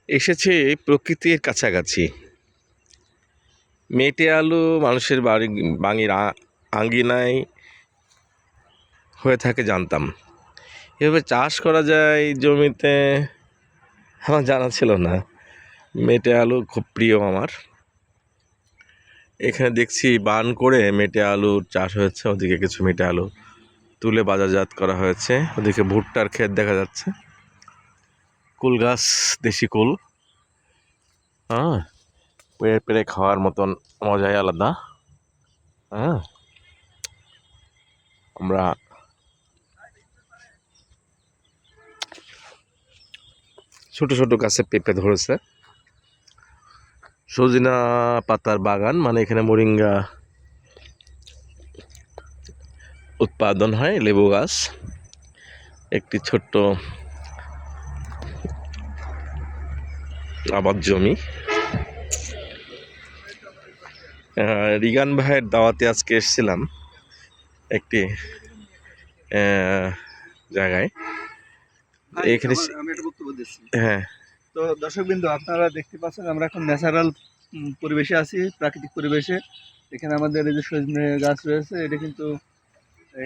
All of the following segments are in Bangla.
এসেছে প্রকৃতির কাছাকাছি। মেটে আলু মানুষের বাড়ির আঙ্গিনায় হয়ে থাকে জানতাম। এভাবে চাষ করা যায় জমিতে, আমার জানা ছিল না। মেটে আলু খুব প্রিয় আমার। এখানে দেখছি বান করে মেটে আলুর চাষ হয়েছে, ওদিকে কিছু মেটে আলু তুলে বাজারজাত করা হয়েছে। ওদিকে ভুট্টার ক্ষেত দেখা যাচ্ছে, কুল গাছ, দেশি কুল। হ্যাঁ, পেরে পেরে খাওয়ার মতন মজাই আলাদা। হ্যাঁ, আমরা ছোট ছোট গাছে পেঁপে ধরেছে। সজিনা পাতার বাগান, মানে এখানে মোরিঙ্গা উৎপাদন হয়, লেবু গাছ। একটি ছোট্ট আবাদ জমি। রিগান ভাইয়ের দাওয়াতে আজকে এসেছিলাম একটি জায়গায়। এখানে আমি একটা বক্তব্য দিচ্ছি। হ্যাঁ, তো দর্শকবৃন্দ, আপনারা দেখতে পাচ্ছেন আমরা এখন ন্যাচারাল পরিবেশে আছি, প্রাকৃতিক পরিবেশে। এখানে আমাদের এই যে সজনে গাছ রয়েছে, এটা কিন্তু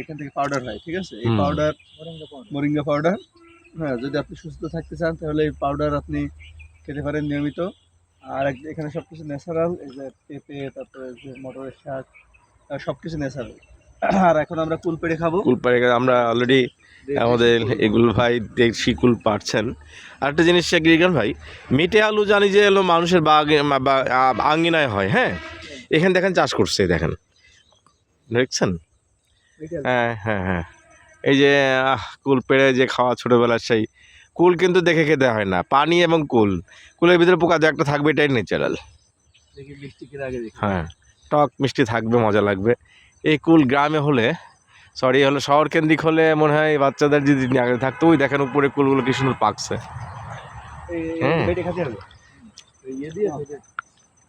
এখান থেকে পাউডার হয়, ঠিক আছে? এই পাউডার মোরিঙ্গা পাউডার। হ্যাঁ, যদি আপনি সুস্থ থাকতে চান তাহলে এই পাউডার আপনি খেতে পারেন নিয়মিত। আর এখানে সবকিছু ন্যাচারাল, এই যে পেঁপে, তারপরে যে মটরের শাক, সবকিছু ন্যাচারাল। আর এখন আমরা কুল পেড়ে খাবো। কুল পাড়ে আমরা অলরেডি আমাদের এগুলো ভাই দেশি কুল পারছেন। আরেকটা জিনিস রিগান ভাই, মেটে আলু জানি যে এলো মানুষের আঙ্গিনায় হয়। হ্যাঁ, এখানে দেখেন চাষ করছে, দেখেন, দেখছেন? হ্যাঁ হ্যাঁ হ্যাঁ, এই যে কুল পেড়ে যে খাওয়া ছোটোবেলার সেই কুল কিন্তু দেখে খেতে হয় না, পানি এবং কুলের ভিতরে পোকা দু একটা থাকবে, এটাই ন্যাচারাল। হ্যাঁ, টক মিষ্টি থাকবে, মজা লাগবে। এই কুল গ্রামে হলে, সরি হলো শহর কেন্দ্রিক হলে মনে হয় বাচ্চাদের যদি আগে থাকতো, ওই দেখেন উপরে কুলগুলো কি সুন্দর পাকছে। হ্যাঁ।